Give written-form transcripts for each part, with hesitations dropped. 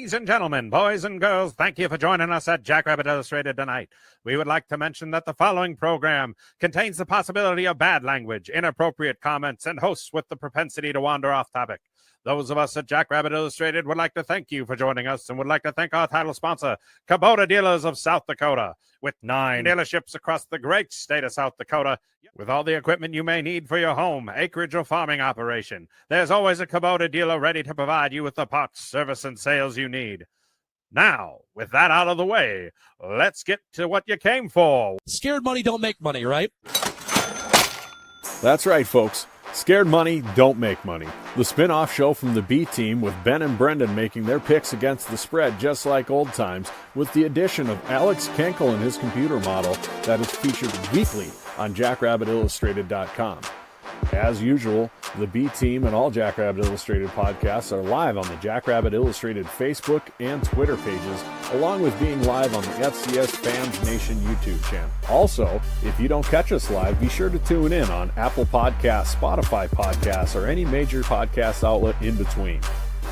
Ladies and gentlemen, boys and girls, thank you for joining us at Jackrabbit Illustrated tonight. We would like to mention that the following program contains the possibility of bad language, inappropriate comments, and hosts with the propensity to wander off topic. Those of us at Jackrabbit Illustrated would like to thank you for joining us and would like to thank our title sponsor, Kubota Dealers of South Dakota. With 9 dealerships across the great state of South Dakota, with all the equipment you may need for your home, acreage, or farming operation, there's always a Kubota dealer ready to provide you with the parts, service, and sales you need. Now, with that out of the way, let's get to what you came for. Scared money don't make money, right? That's right, folks. Scared money don't make money. The spin-off show from the B Team with Ben and Brendan making their picks against the spread just like old times, with the addition of Alex Kenkel and his computer model that is featured weekly on JackrabbitIllustrated.com. As usual, the B Team and all Jackrabbit Illustrated podcasts are live on the Jackrabbit Illustrated Facebook and Twitter pages, along with being live on the FCS Fans Nation YouTube channel. Also, if you don't catch us live, be sure to tune in on Apple Podcasts, Spotify Podcasts, or any major podcast outlet in between.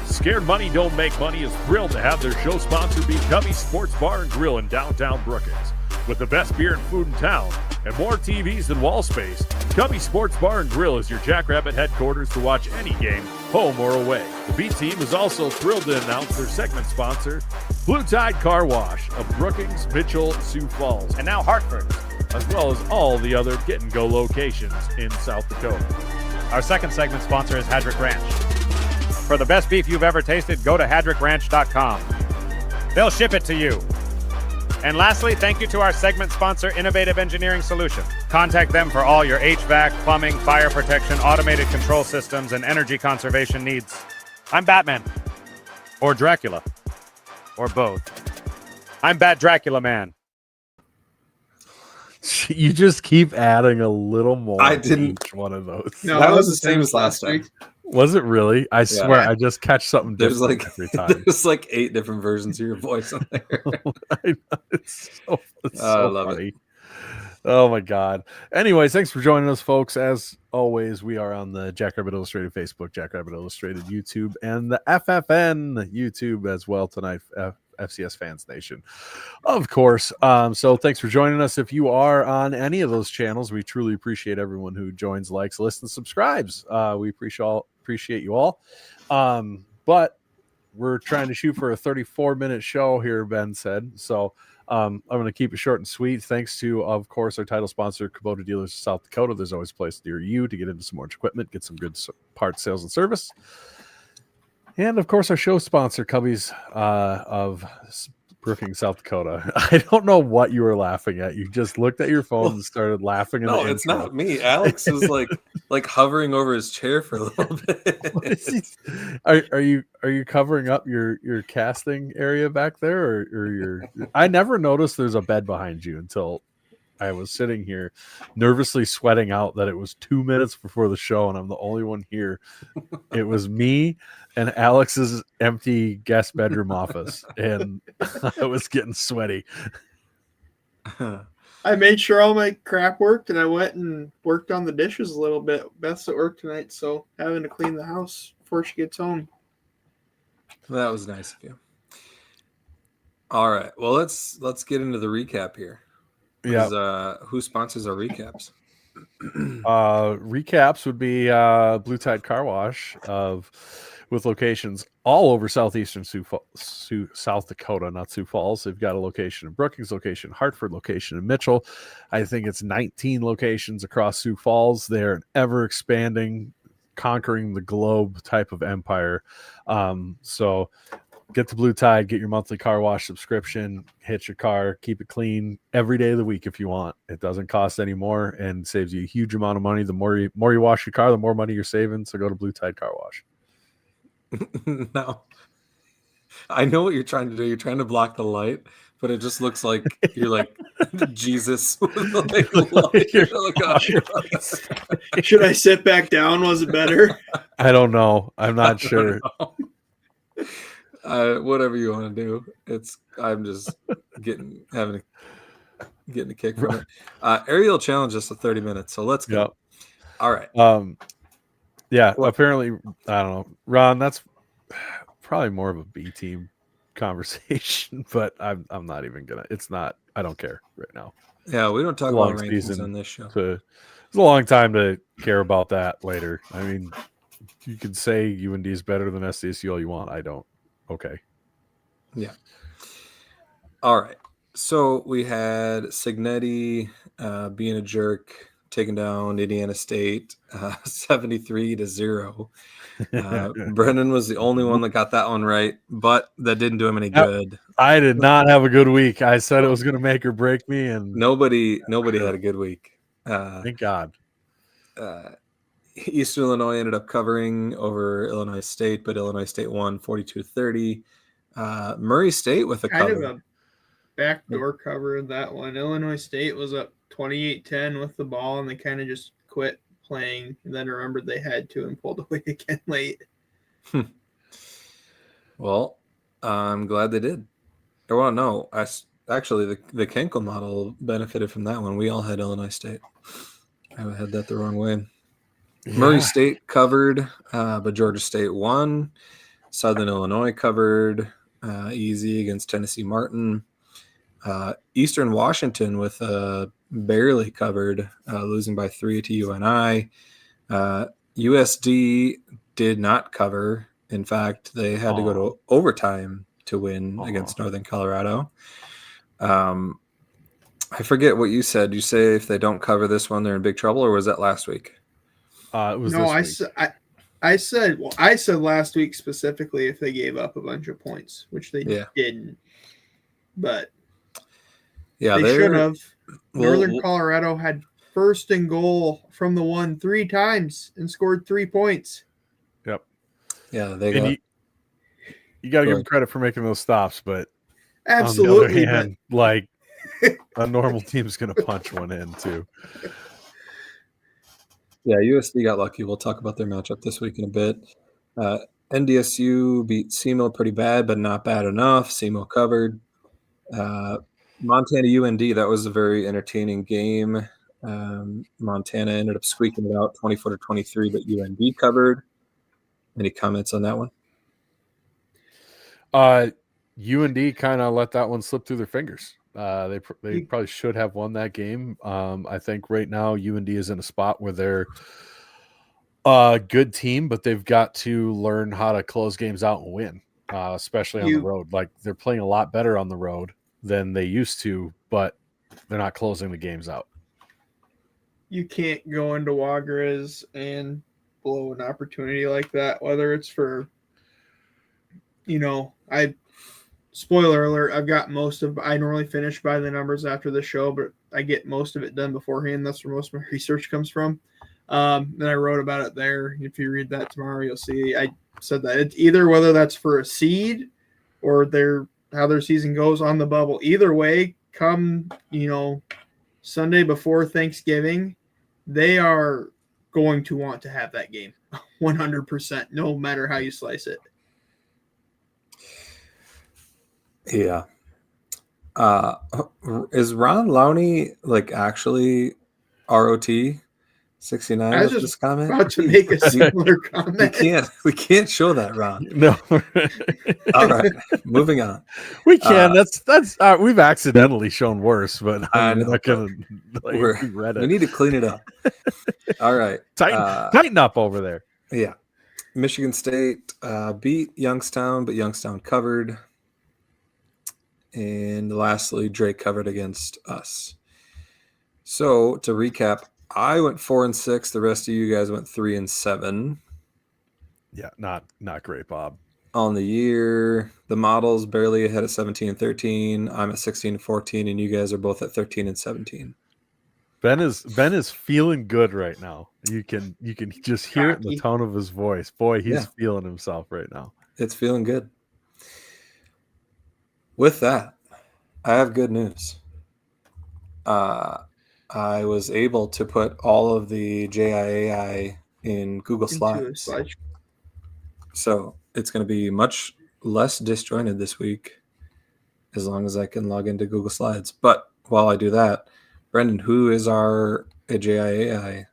Scared Money Don't Make Money is thrilled to have their show sponsor be Cubby Sports Bar and Grill in downtown Brookings. With the best beer and food in town and more TVs than wall space, Cubby Sports Bar and Grill is your Jackrabbit headquarters to watch any game, home or away. The B Team is also thrilled to announce their segment sponsor, Blue Tide Car Wash of Brookings, Mitchell, Sioux Falls, and now Hartford, as well as all the other get-and-go locations in South Dakota. Our second segment sponsor is Hadrick Ranch. For the best beef you've ever tasted, go to hadrickranch.com. They'll ship it to you. And lastly, thank you to our segment sponsor, Innovative Engineering Solutions. Contact them for all your HVAC, plumbing, fire protection, automated control systems, and energy conservation needs. I'm Batman. Or Dracula. Or both. I'm Bat Dracula Man. You just keep adding a little more. I didn't. Each one of those. No, that was the same as last time. Was it really? I swear, I just catch something different every time. There's like 8 different versions of your voice on there. I know, it's so I love funny. it. Oh my God. Anyways, thanks for joining us, folks. As always, we are on the Jackrabbit Illustrated Facebook, Jackrabbit Illustrated YouTube, and the FFN YouTube as well tonight. FCS Fans Nation, of course. So thanks for joining us. If you are on any of those channels, we truly appreciate everyone who joins, likes, listens, subscribes. We appreciate you all. But we're trying to shoot for a 34-minute show here, Ben said. So I'm going to keep it short and sweet. Thanks to, of course, our title sponsor, Kubota Dealers of South Dakota. There's always a place near you to get into some more equipment, get some good parts, sales, and service. And, of course, our show sponsor, Cubbies of Brookings, South Dakota. I don't know what you were laughing at. You just looked at your phone and started laughing. No, it's not me. Alex is like hovering over his chair for a little bit. Are you covering up your casting area back there, or your? I never noticed there's a bed behind you until I was sitting here nervously sweating out that it was 2 minutes before the show and I'm the only one here. It was me and Alex's empty guest bedroom office, and I was getting sweaty. I made sure all my crap worked, and I went and worked on the dishes a little bit. Beth's at work tonight, so having to clean the house before she gets home. That was nice of you. All right, well let's get into the recap here. Yeah. Who sponsors our recaps? Recaps would be Blue Tide Car Wash with locations all over southeastern South Dakota, not Sioux Falls. They've got a location in Brookings, location in Hartford, location in Mitchell. I think it's 19 locations across Sioux Falls. They're an ever expanding, conquering the globe type of empire. So get the Blue Tide, get your monthly car wash subscription, hit your car, keep it clean every day of the week if you want. It doesn't cost any more and saves you a huge amount of money. The more you wash your car, the more money you're saving. So go to Blue Tide Car Wash. No. I know what you're trying to do. You're trying to block the light, but it just looks like you're like Jesus. Should I sit back down? Was it better? I don't know. I'm not sure. Whatever you want to do. I'm just getting a kick from it. Ariel challenged us to 30 minutes, so let's go. Yep. All right. Yeah, apparently, I don't know. Ron, that's probably more of a B team conversation, but I'm not even gonna. It's not. I don't care right now. Yeah, we don't talk Long about rankings season on this show. It's a long time to care about that later. I mean, you can say UND is better than SDSU all you want. I don't. Okay. Yeah. All right. So we had Signetti being a jerk, taking down Indiana State 73-0. Brendan was the only one that got that one right, but that didn't do him any good. I did not have a good week. I said it was going to make or break me, and nobody had a good week. Thank God. Eastern Illinois ended up covering over Illinois State, but Illinois State won 42-30. Murray State with a kind cover. of a backdoor cover of that one. Illinois State was up 28-10 with the ball, and they kind of just quit playing, and then remembered they had to and pulled away again late. Well, I'm glad they did. I want to know. Actually, the Kenkel model benefited from that one. We all had Illinois State. I had that the wrong way. Yeah. Murray State covered, but Georgia State won. Southern Illinois covered easy against Tennessee Martin. Eastern Washington with barely covered, losing by 3 to UNI. USD did not cover. In fact, they had to go to overtime to win against Northern Colorado. I forget what you said. You say if they don't cover this one, they're in big trouble, or was that last week? It was no, this week. I said last week specifically if they gave up a bunch of points, which they didn't. But yeah, they should have. Northern Colorado had first and goal from the 1 3 times and scored 3 points. Yep. Yeah, they got. You got to give them credit for making those stops, but absolutely, on the other hand, like a normal team's going to punch one in too. Yeah, USD got lucky. We'll talk about their matchup this week in a bit. NDSU beat SEMO pretty bad, but not bad enough. SEMO covered. Montana UND, that was a very entertaining game. Montana ended up squeaking it out 24-23, but UND covered. Any comments on that one? UND kind of let that one slip through their fingers. They probably should have won that game. I think right now UND is in a spot where they're a good team, but they've got to learn how to close games out and win, especially on the road. Like they're playing a lot better on the road than they used to, but they're not closing the games out. You can't go into Wagres and blow an opportunity like that, whether it's for, spoiler alert, I normally finish by the numbers after the show, but I get most of it done beforehand. That's where most of my research comes from. Then I wrote about it there. If you read that tomorrow, you'll see I said that it's either whether that's for a seed or how their season goes on the bubble. Either way, come, Sunday before Thanksgiving, they are going to want to have that game 100%, no matter how you slice it. Yeah. Is Ron Lowney actually ROT 69? I was just about to make a similar comment. We can't show that, Ron. No. All right, moving on. We can. That's we've accidentally shown worse, but I know, not gonna. We need to clean it up. All right, tighten up over there. Yeah, Michigan State beat Youngstown, but Youngstown covered. And lastly, Drake covered against us. So to recap, I went 4-6. The rest of you guys went 3-7. Yeah, not great, Bob. On the year, the models barely ahead at 17-13. I'm at 16-14, and you guys are both at 13-17. Ben is feeling good right now. You can just hear it in the tone of his voice. Boy, he's feeling himself right now. It's feeling good. With that, I have good news. I was able to put all of the JIAI in Google Slides. So it's going to be much less disjointed this week as long as I can log into Google Slides. But while I do that, Brendan, who is our JIAI?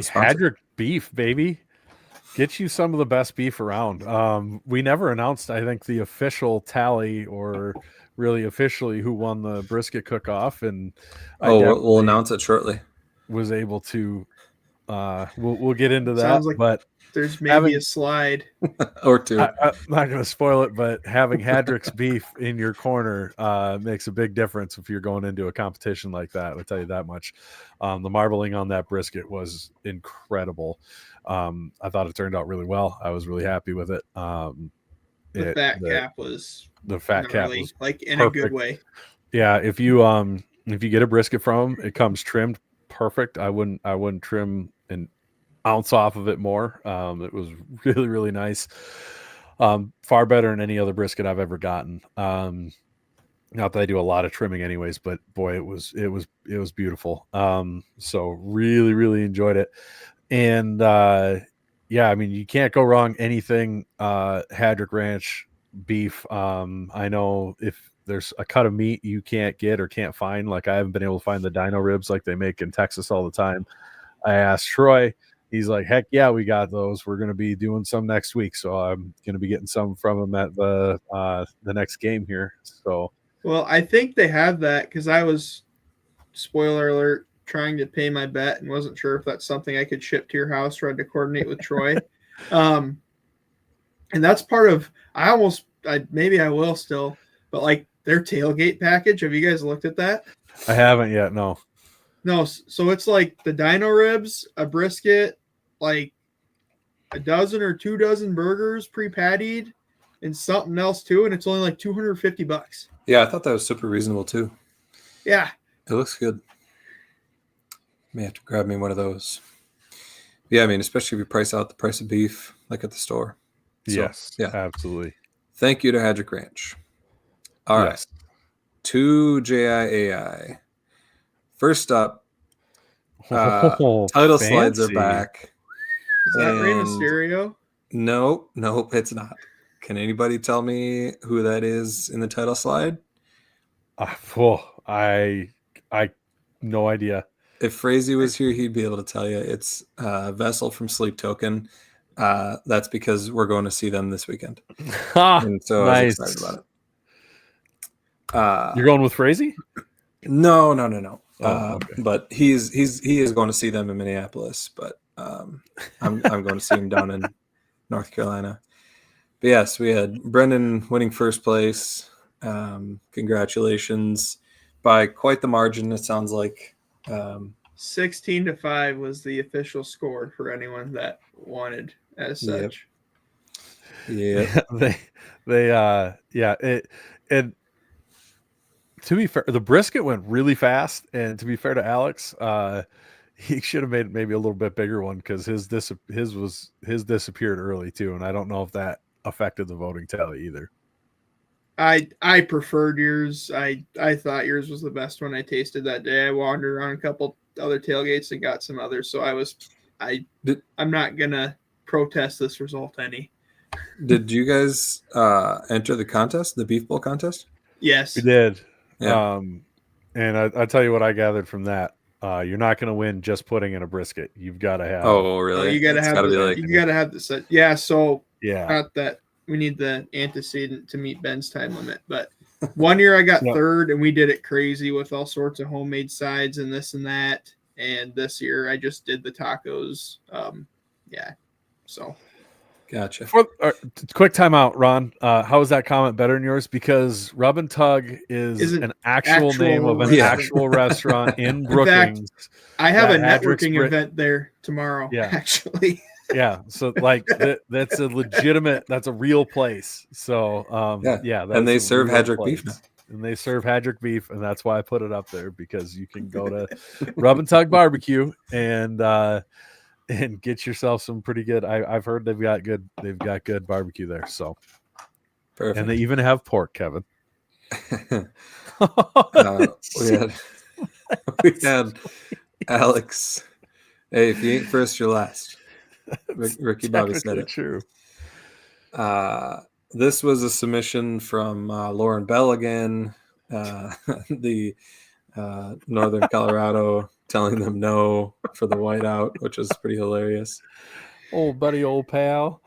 Hadrick Beef, baby. Get you some of the best beef around. We never announced, I think, the official tally or really officially who won the brisket cook-off, and I we'll definitely announce it shortly. was able to. We'll get into that, Sounds like but there's maybe having a slide. Or two. I'm not going to spoil it, but having Hadrick's beef in your corner makes a big difference if you're going into a competition like that. I'll tell you that much. The marbling on that brisket was incredible. I thought it turned out really well. I was really happy with it. The fat cap was the fat cap gnarly, was like in a good perfect. way. Yeah, if you get a brisket from them, it comes trimmed perfect. I wouldn't trim an ounce off of it more. It was really, really nice. Far better than any other brisket I've ever gotten. Not that I do a lot of trimming anyways, but boy, it was beautiful. So really, really enjoyed it. And yeah, I mean, you can't go wrong. Anything Hadrick Ranch beef. I know if there's a cut of meat you can't get or can't find, like I haven't been able to find the dino ribs like they make in Texas all the time. I asked Troy. He's like, heck yeah, we got those. We're going to be doing some next week. So I'm going to be getting some from him at the next game here. So, well, I think they have that because I was, spoiler alert, trying to pay my bet and wasn't sure if that's something I could ship to your house or I had to coordinate with Troy. And that's part of, maybe I will still, but like their tailgate package. Have you guys looked at that? I haven't yet. No. No. So it's like the dino ribs, a brisket, like a dozen or 2 dozen burgers pre-pattied and something else too. And it's only like $250. Yeah, I thought that was super reasonable too. Yeah. It looks good. May have to grab me one of those. Yeah, I mean, especially if you price out the price of beef, like at the store. So, Yes, yeah, absolutely. Thank you to Hadrick Ranch. All right, to JIAI. First up, title fancy. slides are back. Is that Rey Mysterio? Nope, it's not. Can anybody tell me who that is in the title slide? I no idea. If Frazee was here, he'd be able to tell you. It's Vessel from Sleep Token. That's because we're going to see them this weekend. And so nice. I was excited about it. You're going with Frazee? No. Oh, okay. But he is going to see them in Minneapolis, but I'm going to see him down in North Carolina. But yes, we had Brendan winning first place. Congratulations by quite the margin. It sounds like 16-5 was the official score for anyone that wanted as such. Yeah. And to be fair, the brisket went really fast, and to be fair to Alex, he should have made maybe a little bit bigger one because his disappeared early too, and I don't know if that affected the voting tally either. I preferred yours. I thought yours was the best one I tasted that day. I wandered around a couple other tailgates and got some others, so I'm not gonna protest this result any. Did you guys enter the contest, the Beef Bowl contest? Yes, We did. Yeah. And I tell you what I gathered from that. You're not going to win just putting in a brisket. You've got to have. Oh, really? You got to have. You got to have the set. Yeah. So yeah. Not that we need the antecedent to meet Ben's time limit, but one year I got third, and we did it crazy with all sorts of homemade sides and this and that. And this year I just did the tacos. Yeah. So. Gotcha. Quick timeout, Ron. How is that comment better than yours? Because Rub and Tug is an actual name of an actual restaurant in Brookings. In fact, I have a networking event there tomorrow. Yeah. Actually. Yeah. So like that's a legitimate. That's a real place. So yeah. And they serve Hadrick beef now. And they serve Hadrick beef, and that's why I put it up there, because you can go to Rub and Tug Barbecue and get yourself some pretty good. I've heard they've got good barbecue there. So, perfect. And they even have pork, Kevin. We had Alex. Hey, if you ain't first, you're last. Ricky Bobby said it. True. This was a submission from Lauren Bell again, the Northern Colorado, telling them no for the whiteout, which was pretty hilarious. Old buddy, old pal.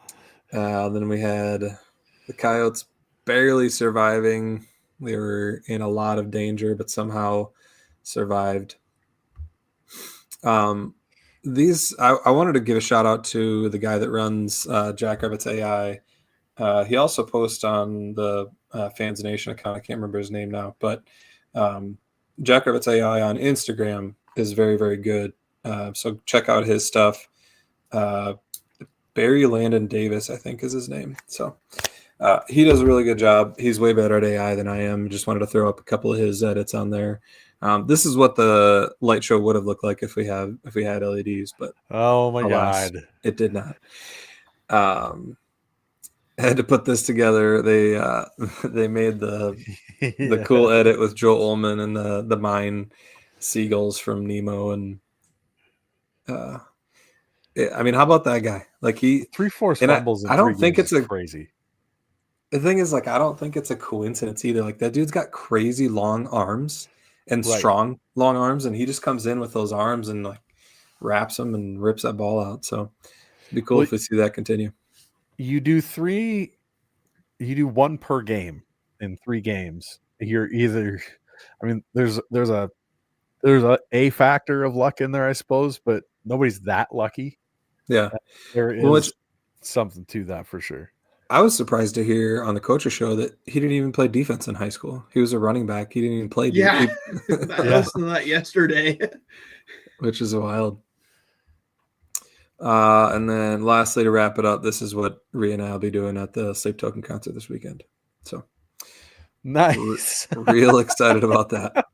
Then we had the Coyotes barely surviving. They were in a lot of danger, but somehow survived. I wanted to give a shout out to the guy that runs Jackrabbits AI. He also posts on the Fans Nation account. I can't remember his name now, but Jackrabbits AI on Instagram is very, very good. So check out his stuff. Barry Landon Davis, I think, is his name. So he does a really good job. He's way better at AI than I am. Just wanted to throw up a couple of his edits on there. This is what the light show would have looked like if we had LEDs, but Oh my alas, God. it did not. Had to put this together. They made the cool edit with Joe Ullman and the mine seagulls from Nemo, and I mean, how about that guy? Like 3 forced and fumbles in I don't 3 think games it's is crazy. The thing is, like, I don't think it's a coincidence either. Like, that dude's got crazy long arms and Right. strong long arms, and he just comes in with those arms and like wraps them and rips that ball out. So it'd be cool Well, if we see that continue. You do 1 per game in 3 games. You're either, I mean, there's a factor of luck in there, I suppose, but nobody's that lucky. Yeah. There is Well, something to that for sure. I was surprised to hear on the coach's show that he didn't even play defense in high school. He was a running back. He didn't even play Yeah, defense. I listened to that yesterday. Which is wild. And then lastly, to wrap it up, this is what Rhea and I will be doing at the Sleep Token concert this weekend. So Nice. real excited about that.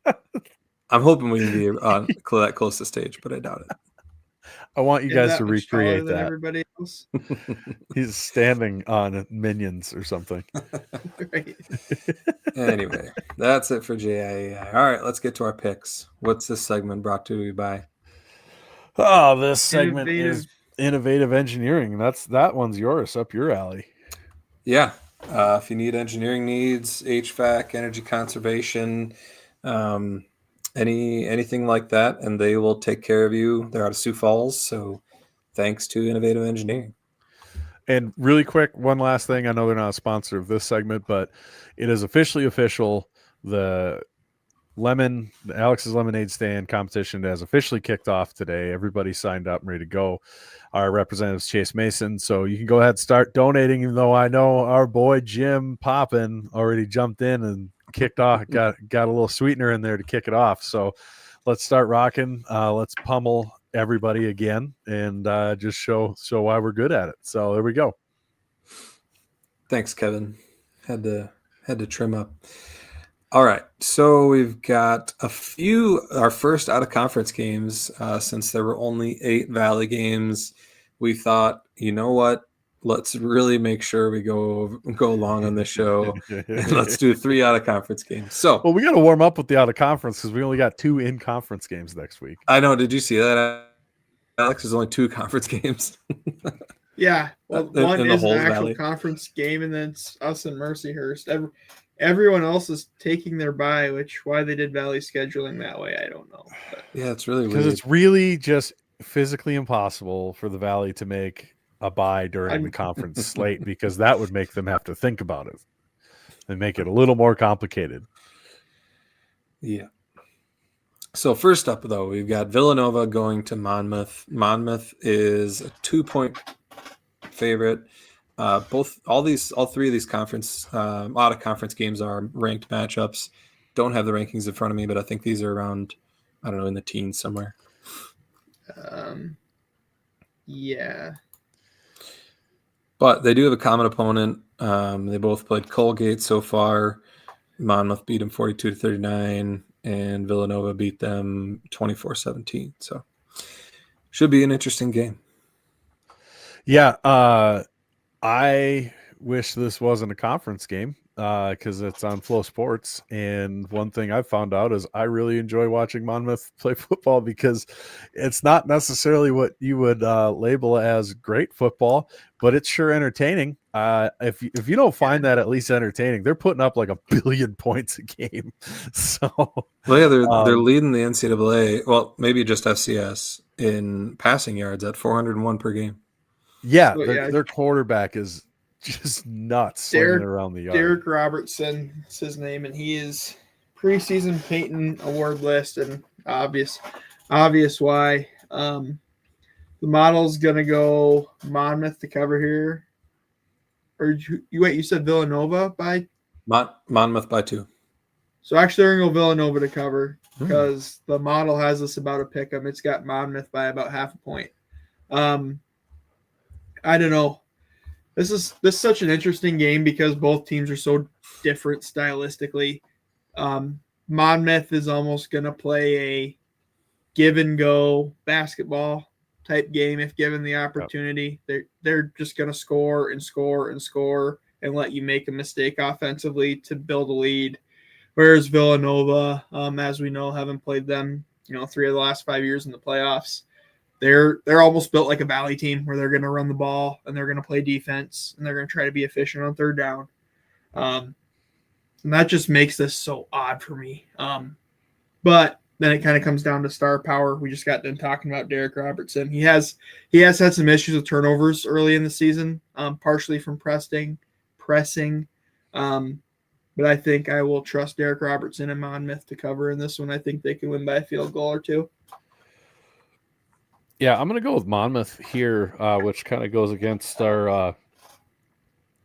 I'm hoping we can be on that close to stage, but I doubt it. I want you Is guys to much taller recreate than that. everybody else. He's standing on Minions or something. Right. Anyway, that's it for JIAI. All right, let's get to our picks. What's this segment brought to you by? Oh, this segment is innovative engineering. That one's yours, up your alley. Yeah. If you need engineering needs, HVAC, energy conservation, anything like that, and they will take care of you. They're out of Sioux Falls, so thanks to Innovative Engineering. And really quick, one last thing. I know they're not a sponsor of this segment, but it is officially official. The Alex's Lemonade Stand competition has officially kicked off today. Everybody signed up and ready to go. Our representative's Chase Mason. So you can go ahead and start donating, even though I know our boy Jim Poppin already jumped in and kicked off, got a little sweetener in there to kick it off. So let's start rocking. Let's pummel everybody again and just show why we're good at it. So there we go. Thanks, Kevin. Had to trim up. All right, so we've got our first out of conference games since there were only 8 Valley games. We thought, you know what? Let's really make sure we go long on this show, and let's do 3 out of conference games. So, well, we got to warm up with the out of conference because we only got 2 in conference games next week. I know. Did you see that, Alex? There's only 2 conference games. Yeah, well, one is an actual Valley conference game, and then it's us and Mercyhurst. Everyone else is taking their bye, why they did Valley scheduling that way, I don't know. But. Yeah, it's really weird. Because it's really just physically impossible for the Valley to make a bye during the conference slate, because that would make them have to think about it and make it a little more complicated. Yeah. So first up, though, we've got Villanova going to Monmouth. Monmouth is a 2-point favorite. All 3 of these conference out of conference games are ranked matchups. Don't have the rankings in front of me, but I think these are around, I don't know, in the teens somewhere. Yeah. But they do have a common opponent. They both played Colgate so far. Monmouth beat them 42-39, and Villanova beat them 24-17. So should be an interesting game. Yeah, I wish this wasn't a conference game because it's on Flow Sports. And one thing I've found out is I really enjoy watching Monmouth play football because it's not necessarily what you would label as great football, but it's sure entertaining. If you don't find that at least entertaining, they're putting up like 1 billion points a game. So, well, yeah, they're leading the NCAA. Well, maybe just FCS in passing yards at 401 per game. Yeah, So, their quarterback is just nuts slinging it around the yard. Derek Robertson is his name, and he is preseason Peyton Award list, and obvious why. The model's gonna go Monmouth to cover here. Or you said Villanova by? Monmouth by 2. So actually, they're gonna go Villanova to cover because the model has us about a pick 'em. It's got Monmouth by about half a point. I don't know. This is such an interesting game because both teams are so different stylistically. Monmouth is almost going to play a give and go basketball type game if given the opportunity. They're just going to score and score and score and let you make a mistake offensively to build a lead. Whereas Villanova, as we know, haven't played them, 3 of the last 5 years in the playoffs. They're almost built like a Valley team where they're going to run the ball and they're going to play defense and they're going to try to be efficient on third down. And that just makes this so odd for me. But then it kind of comes down to star power. We just got done talking about Derek Robertson. He has had some issues with turnovers early in the season, partially from pressing. But I think I will trust Derek Robertson and Monmouth to cover in this one. I think they can win by a field goal or 2. Yeah, I'm going to go with Monmouth here, which kind of goes against our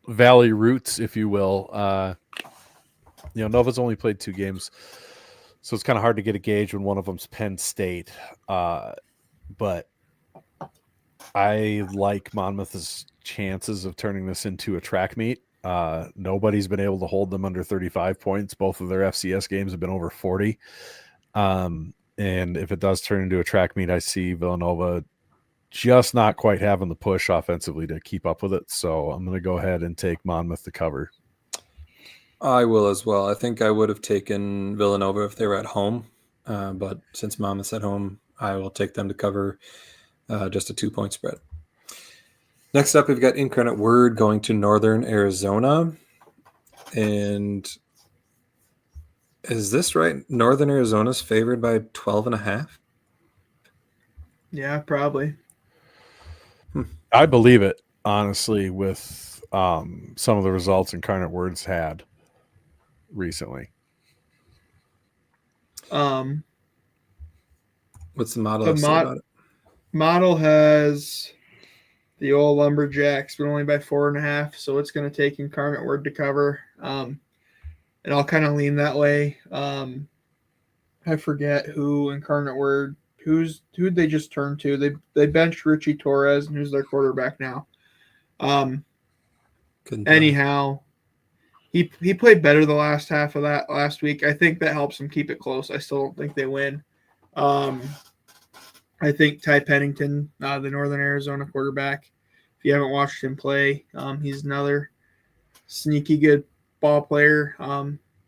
Valley roots, if you will. Nova's only played 2 games, so it's kind of hard to get a gauge when one of them's Penn State. But I like Monmouth's chances of turning this into a track meet. Nobody's been able to hold them under 35 points. Both of their FCS games have been over 40. And if it does turn into a track meet, I see Villanova just not quite having the push offensively to keep up with it. So I'm going to go ahead and take Monmouth to cover. I will as well. I think I would have taken Villanova if they were at home. But since Monmouth's at home, I will take them to cover just a 2-point spread. Next up, we've got Incarnate Word going to Northern Arizona. And is this right? Northern Arizona's favored by 12.5? Yeah, probably. I believe it, honestly, with some of the results Incarnate Word's had recently. What's the model say about it? Model has the old Lumberjacks, but only by 4.5, so it's going to take Incarnate Word to cover. And I'll kind of lean that way. I forget who Incarnate Word, who'd they just turn to? They benched Richie Torres, and who's their quarterback now? Anyhow, he played better the last half of that last week. I think that helps them keep it close. I still don't think they win. I think Ty Pennington, the Northern Arizona quarterback, if you haven't watched him play, he's another sneaky good ball player.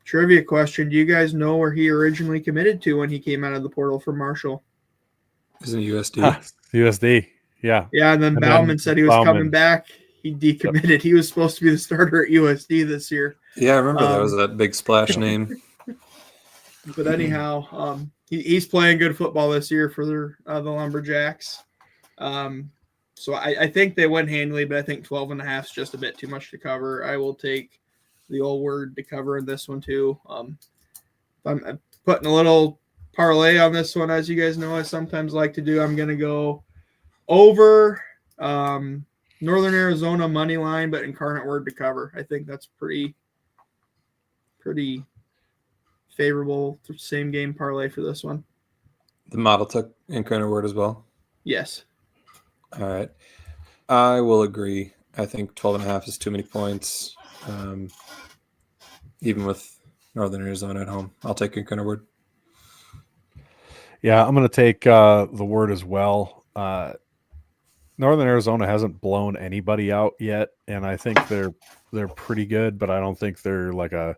Trivia question: do you guys know where he originally committed to when he came out of the portal from Marshall? Isn't it USD? USD, yeah. Yeah, and then Bauman said he was coming back. He decommitted. Yep. He was supposed to be the starter at USD this year. Yeah, I remember that was that big splash name. But anyhow, he's playing good football this year for the Lumberjacks. So I think they win handily, but I think 12.5 is just a bit too much to cover. I will take the old Word to cover in this one too. I'm putting a little parlay on this one, as you guys know I sometimes like to do. I'm going to go over Northern Arizona money line, but Incarnate Word to cover. I think that's pretty favorable same game parlay for this one. The model took Incarnate Word as well? Yes. All right. I will agree. I think 12.5 is too many points. Even with Northern Arizona at home. I'll take Incarnate Word. Yeah, I'm going to take the Word as well. Northern Arizona hasn't blown anybody out yet, and I think they're pretty good, but I don't think they're like a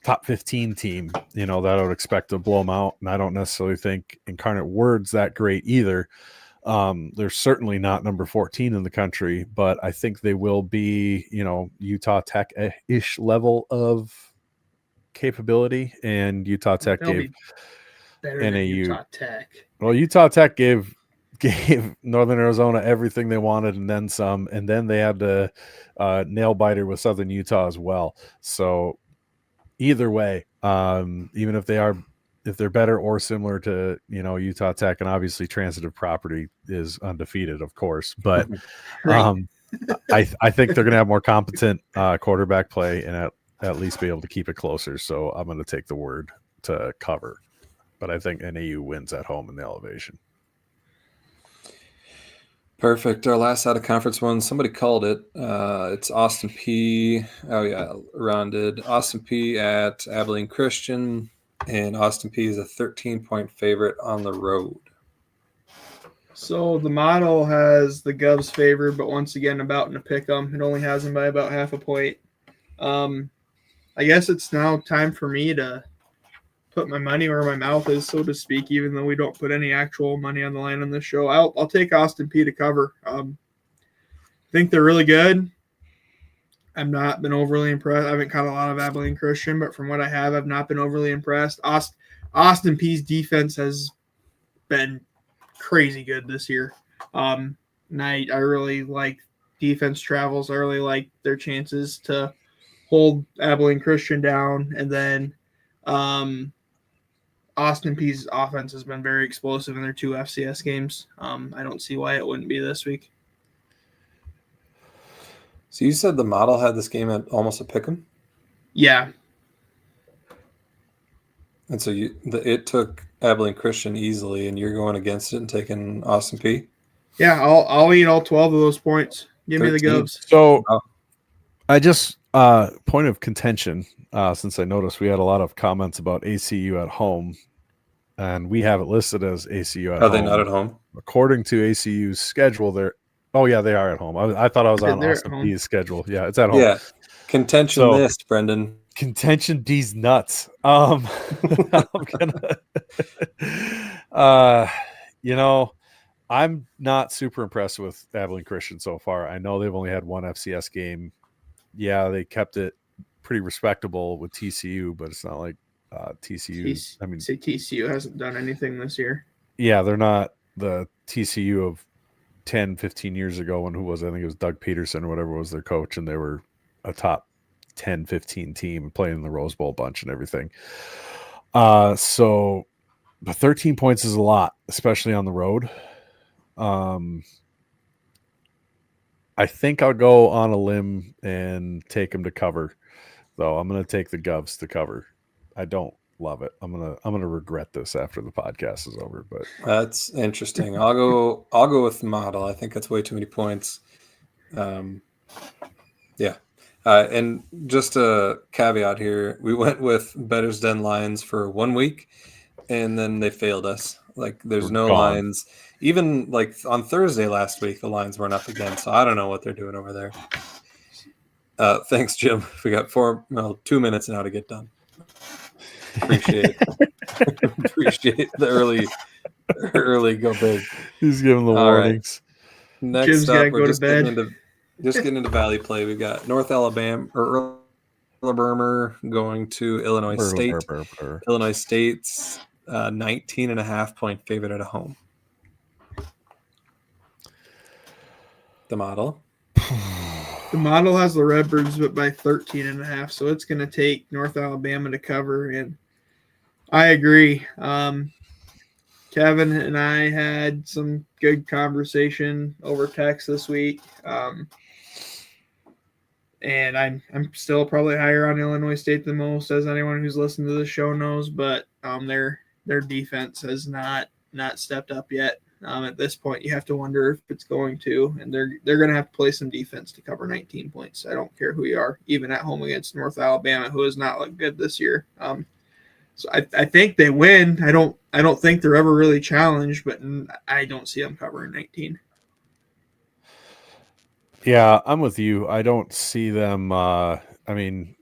top 15 team, that I would expect to blow them out. And I don't necessarily think Incarnate Word's that great either. They're certainly not number 14 in the country, but I think they will be, Utah Tech-ish level of capability. And Utah Tech gave better than Utah Tech. Well, Utah Tech gave gave Northern Arizona everything they wanted and then some, and then they had to nail biter with Southern Utah as well. So either way, even if they're better or similar to Utah Tech, and obviously Transitive Property is undefeated, of course, but Right. I think they're going to have more competent quarterback play and at least be able to keep it closer. So I'm going to take the word to cover, but I think NAU wins at home in the elevation. Perfect. Our last out of conference one, somebody called it. It's Austin P. Oh yeah, Ron did. Austin P at Abilene Christian, and Austin P is a 13-point favorite on the road. So the model has the Govs favored, but once again, about in a pick 'em. It only has them by about half a point. I guess it's now time for me to put my money where my mouth is, so to speak, even though we don't put any actual money on the line on this show. I'll take Austin P to cover. I think they're really good. I've not been overly impressed. I haven't caught a lot of Abilene Christian, but from what I have, I've not been overly impressed. Austin P's defense has been crazy good this year. And I really like defense travels. I really like their chances to hold Abilene Christian down. And then Austin P's offense has been very explosive in their 2 FCS games. I don't see why it wouldn't be this week. So you said the model had this game at almost a pick'em? Yeah. And so it took Abilene Christian easily, and you're going against it and taking Austin P? Yeah, I'll eat all 12 of those points. Give me the 13. Govs. So Wow. I just point of contention, since I noticed we had a lot of comments about ACU at home, and we have it listed as ACU at home. Are they not at home? According to ACU's schedule, they're they are at home. I thought I was on They're at Austin home. P's schedule. Yeah, it's at home. Yeah. Contention So- missed, Brendan. Contention D's nuts. I'm gonna I'm not super impressed with Abilene Christian so far. I know they've only had one FCS game. Yeah, they kept it pretty respectable with TCU, but it's not like TCU. I mean, TCU hasn't done anything this year. yeah, they're not the TCU of 10, 15 years ago when I think it was Doug Peterson or whatever was their coach, and they were a top 10, 15 team playing in the Rose Bowl bunch and everything. So but 13 points is a lot, especially on the road. I think I'll go on a limb and take them to cover, though. I'm going to take the Govs to cover. I don't love it. I'm gonna regret this after the podcast is over. But That's interesting. I'll go with the model. I think that's way too many points. Yeah. And just a caveat here, we went with Bettor's Den lines for 1 week, and then they failed us. Like, there's We're no gone. lines. Even like on Thursday last week, the lines weren't up again. So I don't know what they're doing over there. Thanks, Jim. We got 2 minutes now to get done. Appreciate it. Appreciate the early go big. he's giving the All right. warnings. Next Jim's gotta up, go we're to just getting bed. into Valley play. We got North Alabama or Burmer going to Illinois State. Burr. Illinois State's 19.5 point favorite at home. The model. The model has the Redbirds, but by 13.5, so it's going to take North Alabama to cover. And I agree. Kevin and I had some good conversation over text this week. And I'm still probably higher on Illinois State than most, as anyone who's listened to the show knows. But their defense has not stepped up yet. At this point, you have to wonder if it's going to, and they're going to have to play some defense to cover 19 points. I don't care who you are, even at home against North Alabama, who has not looked good this year. So I think they win. I don't think they're ever really challenged, but I don't see them covering 19. Yeah, I'm with you. I don't see them. I mean,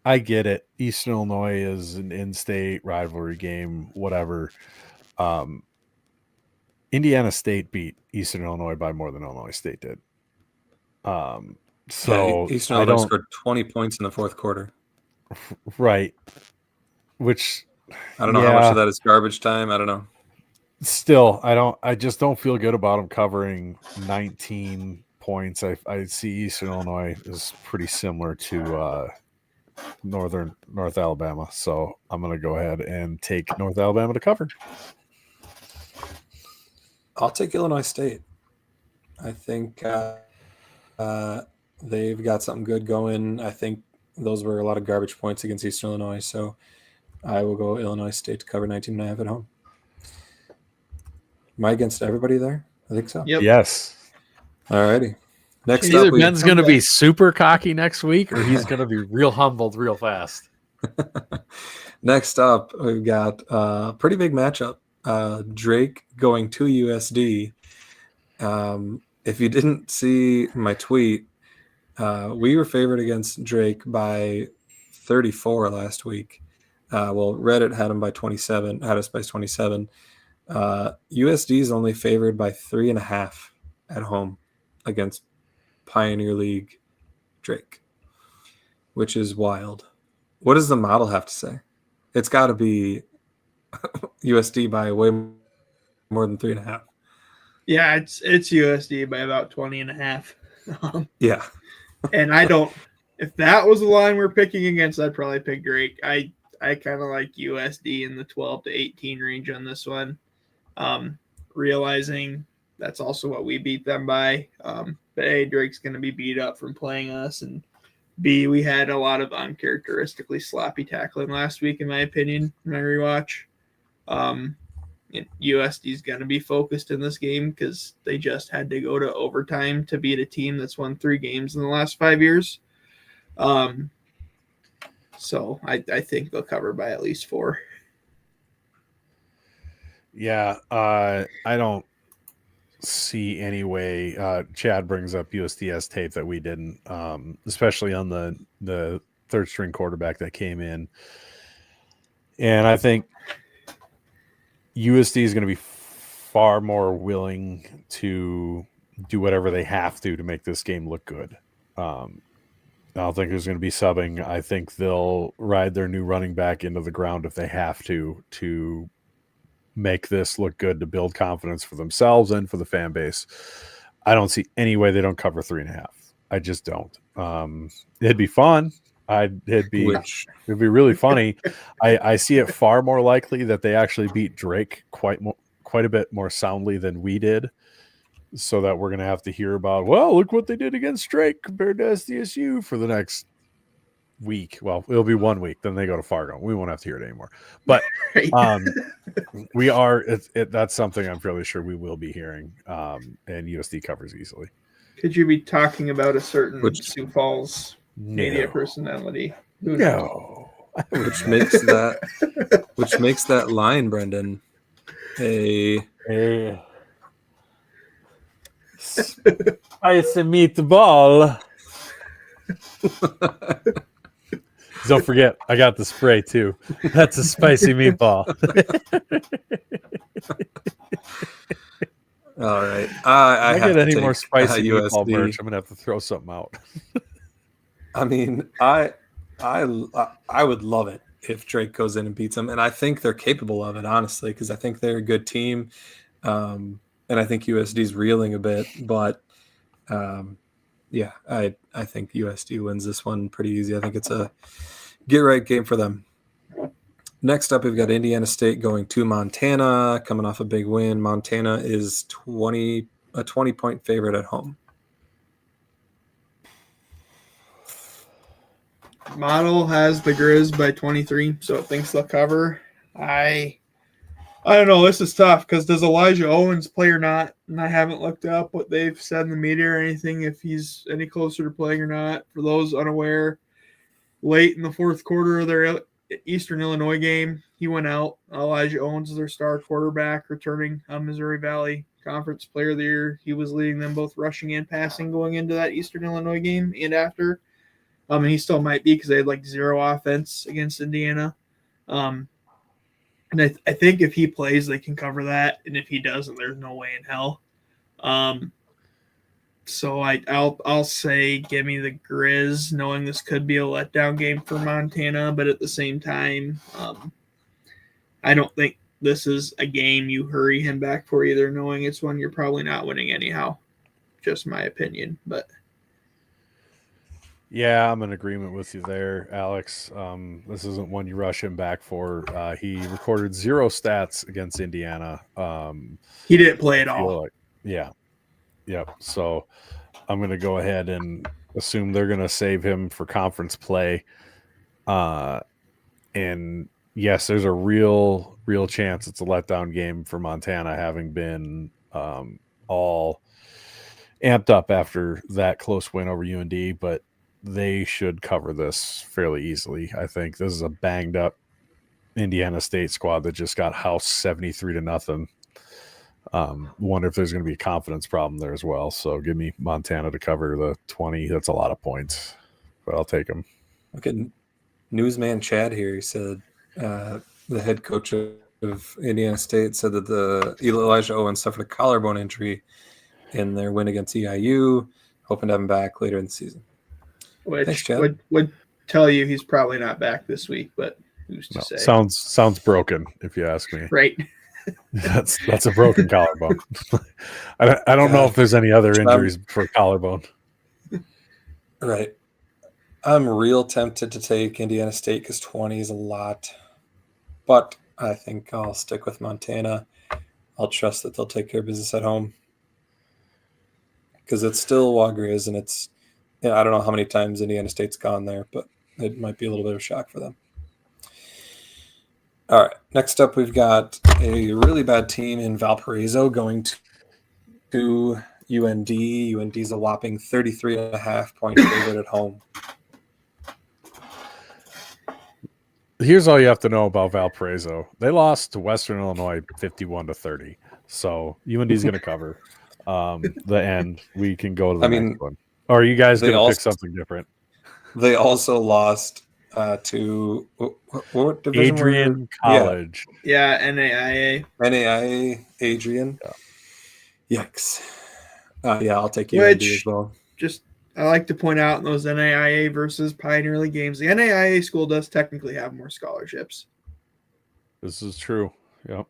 I get it. Eastern Illinois is an in-state rivalry game, whatever. Indiana State beat Eastern Illinois by more than Illinois State did. So Eastern I Illinois don't scored 20 points in the fourth quarter. right. Which I don't know how much of that is garbage time. I don't know. Still, I just don't feel good about them covering 19 points. I see Eastern Illinois is pretty similar to North Alabama, so I'm going to go ahead and take North Alabama to cover. I'll take Illinois State. I think they've got something good going. I think those were a lot of garbage points against Eastern Illinois, so I will go Illinois State to cover 19.5 at home. Am I against everybody there? I think so. Yep. Yes. All righty. Next Either up, Ben's going to be super cocky next week, or he's going to be real humbled real fast. Next up, we've got a pretty big matchup. Drake going to USD. If you didn't see my tweet, we were favored against Drake by 34 last week. Well, Reddit had him by 27, had us by 27. USD is only favored by 3.5 at home against Pioneer League Drake, which is wild. What does the model have to say? It's got to be USD by way more than 3.5. Yeah, it's USD by about 20.5. Yeah. And if that was the line we're picking against, I'd probably pick Drake. I kind of like USD in the 12 to 18 range on this one. Realizing that's also what we beat them by. But A, Drake's going to be beat up from playing us, and B, we had a lot of uncharacteristically sloppy tackling last week, in my opinion, in my rewatch. USD is going to be focused in this game because they just had to go to overtime to beat a team that's won 3 games in the last 5 years. So I think they'll cover by at least 4. Yeah, I don't see any way. Chad brings up USDS tape that we didn't, especially on the third string quarterback that came in. And I think USD is going to be far more willing to do whatever they have to make this game look good. I don't think there's going to be subbing. I think they'll ride their new running back into the ground if they have to make this look good, to build confidence for themselves and for the fan base. I don't see any way they don't cover 3.5. I just don't. It'd be fun. It'd be really funny. I see it far more likely that they actually beat Drake quite a bit more soundly than we did, so that we're going to have to hear about, well, look what they did against Drake compared to SDSU for the next week. Well, it'll be 1 week, then they go to Fargo. We won't have to hear it anymore. But we are. That's something I'm fairly sure we will be hearing. And USD covers easily. Could you be talking about a certain Sioux Falls media personality? No. Which makes that line, Brendan, a spicy meatball. Don't forget, I got the spray too. That's a spicy meatball. All right. I get any more spicy meatball merch, I'm gonna have to throw something out. I mean, I would love it if Drake goes in and beats them, and I think they're capable of it, honestly, because I think they're a good team, and I think USD's reeling a bit, but yeah, I think USD wins this one pretty easy. I think it's a get-right game for them. Next up, we've got Indiana State going to Montana, coming off a big win. Montana is a 20-point favorite at home. Model has the Grizz by 23, so it thinks they'll cover. I don't know. This is tough because does Elijah Owens play or not? And I haven't looked up what they've said in the media or anything, if he's any closer to playing or not. For those unaware, late in the fourth quarter of their Eastern Illinois game, he went out. Elijah Owens is their star quarterback, returning Missouri Valley Conference Player of the Year. He was leading them both rushing and passing going into that Eastern Illinois game and after. And he still might be because they had like 0 offense against Indiana. And I think if he plays, they can cover that. And if he doesn't, there's no way in hell. So I'll say give me the Grizz, knowing this could be a letdown game for Montana. But at the same time, I don't think this is a game you hurry him back for, either knowing it's one you're probably not winning anyhow. Just my opinion, but Yeah, I'm in agreement with you there, Alex. This isn't one you rush him back for. He recorded 0 stats against Indiana. he didn't play I at feel all. like, yeah, yep. So I'm going to go ahead and assume they're going to save him for conference play. And yes, there's a real chance it's a letdown game for Montana, having been all amped up after that close win over UND, but they should cover this fairly easily. I think this is a banged up Indiana State squad that just got housed 73-0. Wonder if there's going to be a confidence problem there as well. So give me Montana to cover the 20. That's a lot of points, but I'll take them. Look at newsman Chad here. He said the head coach of Indiana State said that the Elijah Owen suffered a collarbone injury in their win against EIU, hoping to have him back later in the season. Which Thanks, Chad. would tell you he's probably not back this week, but who's to say? Sounds broken, if you ask me. Right. That's a broken collarbone. I don't know if there's any other injuries for collarbone. Right. I'm real tempted to take Indiana State because 20 is a lot, but I think I'll stick with Montana. I'll trust that they'll take care of business at home because it's still Wagriz, and it's, I don't know how many times Indiana State's gone there, but it might be a little bit of a shock for them. All right, next up we've got a really bad team in Valparaiso going to UND. UND's a whopping 33.5-point favorite at home. Here's all you have to know about Valparaiso. They lost to Western Illinois 51-30. So UND's going to cover the end. We can go to the next one. Or are you guys going to pick something different? They also lost to what division? Adrian College. Yeah, NAIA. NAIA, Adrian. Yeah. Yikes. Yeah, I'll take UND as well. Just I like to point out in those NAIA versus Pioneer League games, the NAIA school does technically have more scholarships. This is true. Yep.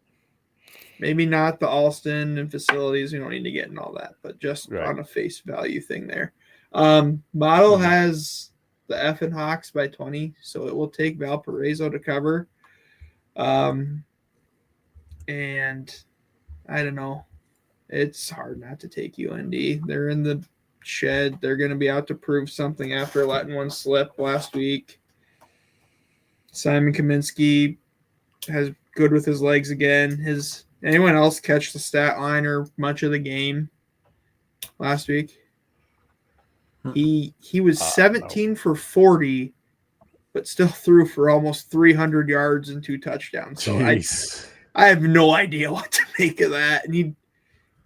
Maybe not the Alston and facilities. We don't need to get in all that, but just on a face value thing there. Model has the F and Hawks by 20, so it will take Valparaiso to cover. And I don't know. It's hard not to take UND. They're in the shed. They're going to be out to prove something after letting one slip last week. Simon Kaminsky has good with his legs again. Anyone else catch the stat line or much of the game last week? He was 17 for 40, but still threw for almost 300 yards and 2 touchdowns. So I have no idea what to make of that. And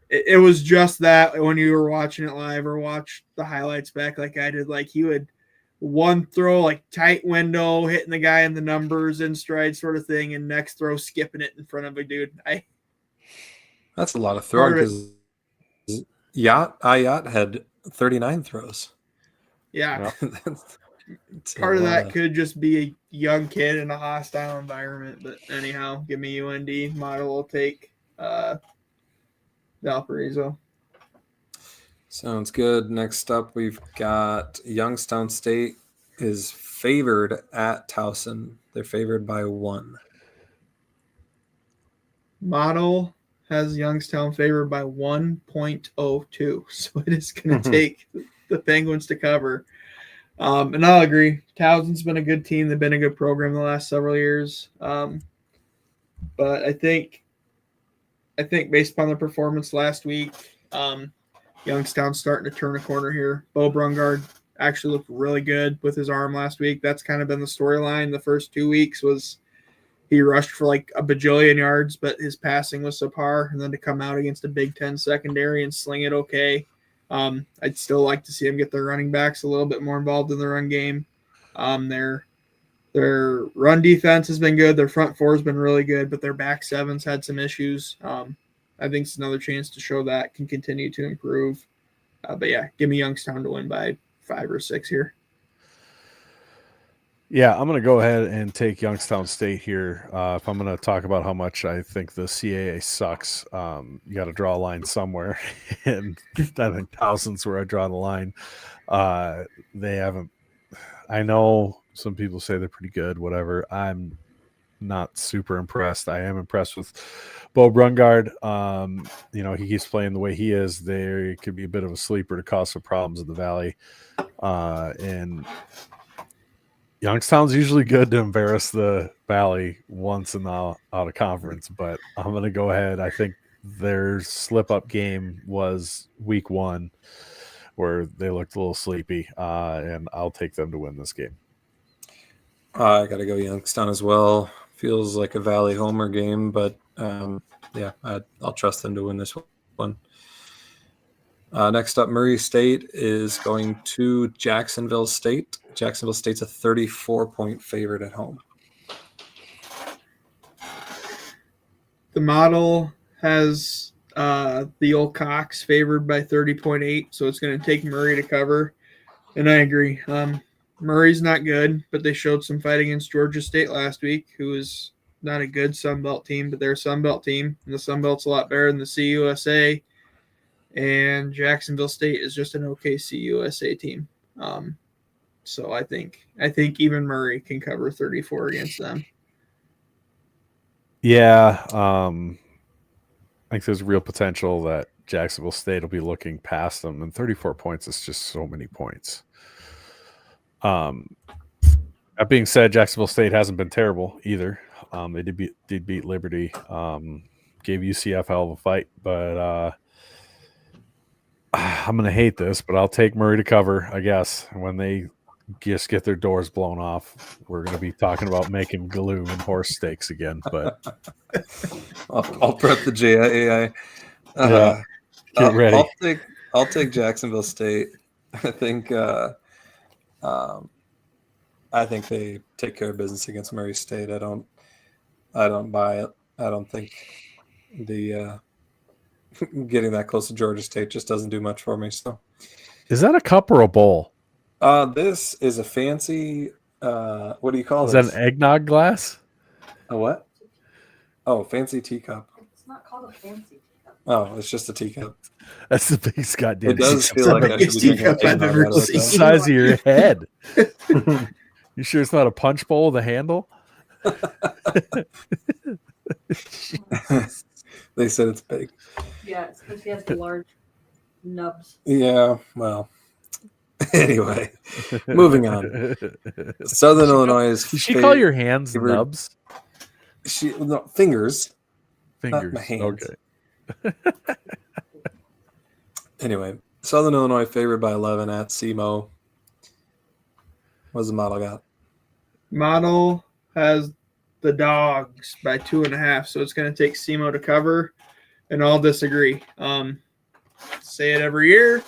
it was just that when you were watching it live or watch the highlights back like I did, like he would one throw like tight window, hitting the guy in the numbers in stride sort of thing, and next throw skipping it in front of a dude. That's a lot of throwing because Ayat had 39 throws. Yeah. Part of that could just be a young kid in a hostile environment. But anyhow, give me UND. Model will take Valparaiso. Sounds good. Next up, we've got Youngstown State is favored at Towson. They're favored by 1. Model has Youngstown favored by 1.02. So it is going to take the Penguins to cover. And I'll agree. Towson's been a good team. They've been a good program the last several years. But I think based upon their performance last week, Youngstown's starting to turn a corner here. Bo Brungard actually looked really good with his arm last week. That's kind of been the storyline the first 2 weeks was he rushed for like a bajillion yards, but his passing was subpar. And then to come out against a Big Ten secondary and sling it okay. I'd still like to see him get their running backs a little bit more involved in the run game. Their run defense has been good. Their front four has been really good, but their back seven's had some issues. I think it's another chance to show that can continue to improve. But yeah, give me Youngstown to win by 5 or 6 here. Yeah, I'm going to go ahead and take Youngstown State here. If I'm going to talk about how much I think the CAA sucks, you got to draw a line somewhere. And I think Towson's where I draw the line. They haven't. I know some people say they're pretty good, whatever. I'm not super impressed. I am impressed with Bo Brungard. He keeps playing the way he is. There could be a bit of a sleeper to cause some problems in the Valley. And Youngstown's usually good to embarrass the Valley once in the out of conference, but I'm going to go ahead. I think their slip-up game was week 1 where they looked a little sleepy, and I'll take them to win this game. I got to go Youngstown as well. Feels like a Valley homer game, but I'll trust them to win this one. Next up, Murray State is going to Jacksonville State. Jacksonville State's a 34-point favorite at home. The model has the old Cox favored by 30.8, so it's going to take Murray to cover. And I agree. Murray's not good, but they showed some fight against Georgia State last week, who is not a good Sun Belt team, but they're a Sun Belt team, and the Sun Belt's a lot better than the CUSA. And Jacksonville State is just an okay CUSA team. So I think even Murray can cover 34 against them. Yeah, I think there's real potential that Jacksonville State will be looking past them, and 34 points is just so many points. That being said, Jacksonville State hasn't been terrible either. They did beat Liberty, gave UCF hell of a fight, but I'm going to hate this, but I'll take Murray to cover, I guess. When they just get their doors blown off, we're going to be talking about making glue and horse steaks again. But I'll prep the JAI. Get ready. I'll take Jacksonville State. I think they take care of business against Murray State. I don't buy it. I don't think the getting that close to Georgia State just doesn't do much for me. So, is that a cup or a bowl? This is a fancy. What do you call this? Is that an eggnog glass? A what? Oh, fancy teacup. It's not called a fancy teacup. Oh, it's just a teacup. That's the biggest goddamn. It does feel like I should be drinking eggnog. It's the size of your head. You sure it's not a punch bowl with a handle? They said it's big. Yeah, it's because he has the large nubs. Yeah, well. Anyway, moving on. Southern Illinois is. Did she call your hands nubs? Fingers. Fingers. Not my hands. Okay. Anyway, Southern Illinois favored by 11 at SEMO. What's the model got? Model has the Dogs by 2.5, so it's going to take SEMO to cover, and I'll disagree. Say it every year,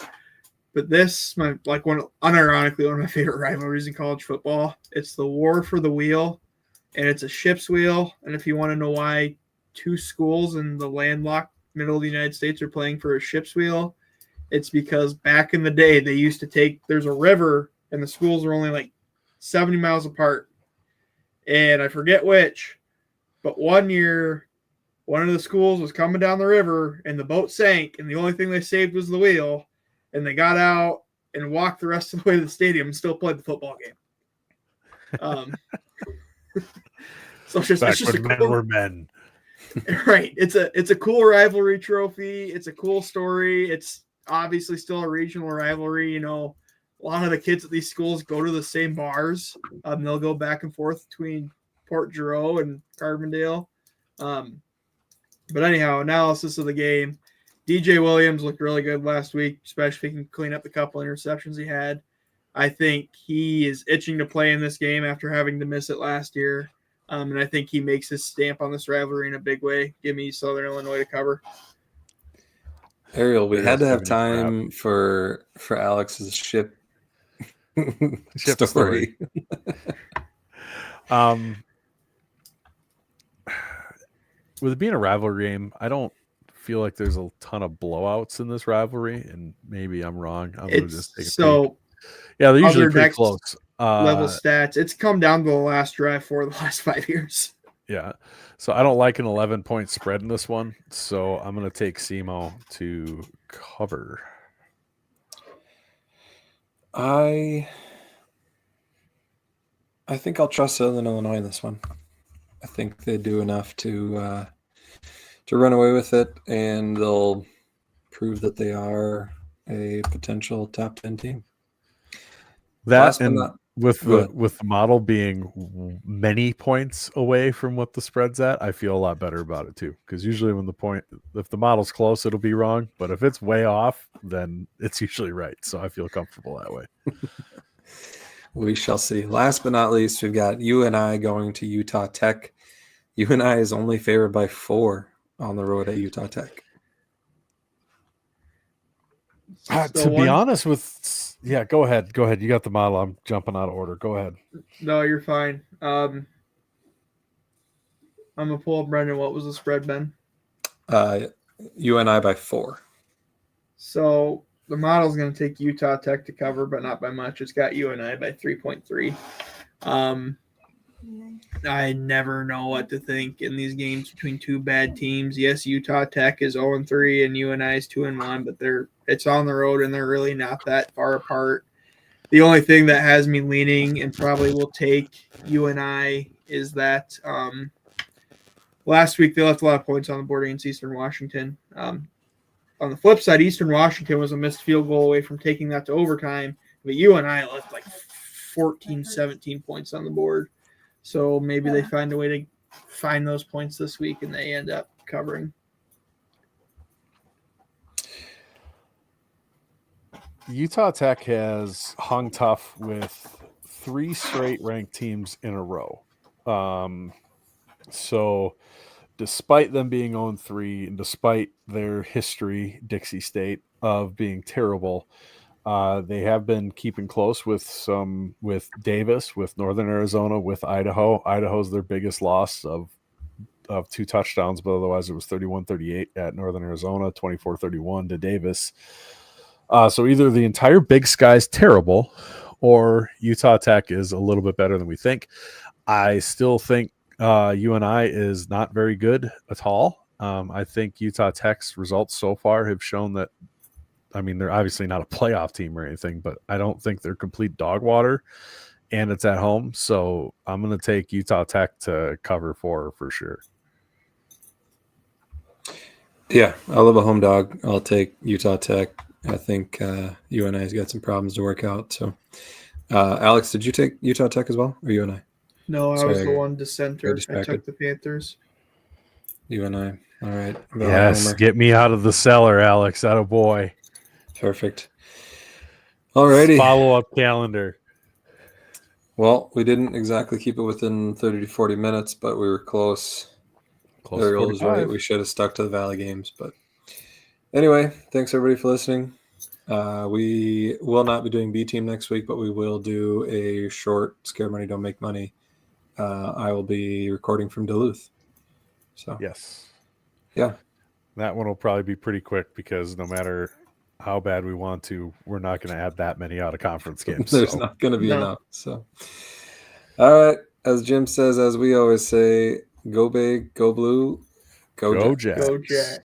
but unironically, one of my favorite rivalries in college football. It's the war for the wheel, and it's a ship's wheel. And if you want to know why 2 schools in the landlocked middle of the United States are playing for a ship's wheel, it's because back in the day they used to there's a river, and the schools are only like 70 miles apart. And I forget which, but one year, one of the schools was coming down the river, and the boat sank, and the only thing they saved was the wheel. And they got out and walked the rest of the way to the stadium and still played the football game. So it's just men were men. Right. It's a cool rivalry trophy. It's a cool story. It's obviously still a regional rivalry. You know, a lot of the kids at these schools go to the same bars. They'll go back and forth between Port Giroux and Carbondale. But anyhow, analysis of the game. DJ Williams looked really good last week, especially if he can clean up the couple interceptions he had. I think he is itching to play in this game after having to miss it last year. And I think he makes his stamp on this rivalry in a big way. Give me Southern Illinois to cover. Ariel, we had to have time for Alex's ship story. With it being a rivalry game, I don't feel like there's a ton of blowouts in this rivalry, and maybe I'm wrong. I'm going to just take a peek. Yeah, they're usually pretty close. level stats. It's come down to the last drive for the last 5 years. Yeah. So I don't like an 11-point spread in this one. So I'm going to take SEMO to cover. I think I'll trust Southern Illinois in this one. I think they do enough to run away with it, and they'll prove that they are a potential top 10 team. That and with the model being many points away from what the spread's at, I feel a lot better about it too. Because usually if the model's close, it'll be wrong. But if it's way off, then it's usually right. So I feel comfortable that way. We shall see. Last but not least, we've got UNI going to Utah Tech. UNI is only favored by 4 on the road at Utah Tech. To be honest with, go ahead. You got the model. I'm jumping out of order. Go ahead. No, you're fine. I'm gonna pull up Brendan. What was the spread, Ben? UNI by 4. So the model's gonna take Utah Tech to cover, but not by much. It's got UNI by 3.3. I never know what to think in these games between two bad teams. Yes, Utah Tech is 0-3 and UNI is 2-1, but it's on the road and they're really not that far apart. The only thing that has me leaning and probably will take UNI is that last week they left a lot of points on the board against Eastern Washington. On the flip side, Eastern Washington was a missed field goal away from taking that to overtime, but UNI left like 14, 17 points on the board. So maybe they find a way to find those points this week and they end up covering. Utah Tech has hung tough with 3 straight ranked teams in a row. So despite them being 0-3 and despite their history, Dixie State, of being terrible, they have been keeping close with Davis, with Northern Arizona, with Idaho. Idaho's their biggest loss of 2 touchdowns, but otherwise it was 31-38 at Northern Arizona, 24-31 to Davis. So either the entire Big Sky's terrible or Utah Tech is a little bit better than we think. I still think UNI is not very good at all. I think Utah Tech's results so far have shown that, I mean, they're obviously not a playoff team or anything, but I don't think they're complete dog water, and it's at home. So I'm going to take Utah Tech to cover 4 for sure. Yeah, I love a home dog. I'll take Utah Tech. I think UNI's got some problems to work out. So, Alex, did you take Utah Tech as well, or UNI? No, I was the one dissenter. I took the Panthers. UNI. All right. Yes, get me out of the cellar, Alex. Atta boy. Perfect. All righty. Follow-up calendar. Well, we didn't exactly keep it within 30 to 40 minutes, but we were close. Ariel was right. We should have stuck to the Valley games. But anyway, thanks everybody for listening. We will not be doing B Team next week, but we will do a short Scare Money, Don't Make Money. I will be recording from Duluth. So yes. Yeah. That one will probably be pretty quick because no matter how bad we want to, we're not going to add that many out of conference games. There's not going to be enough. So, all right. As Jim says, as we always say, go big, go blue, go Jack. Go Jack.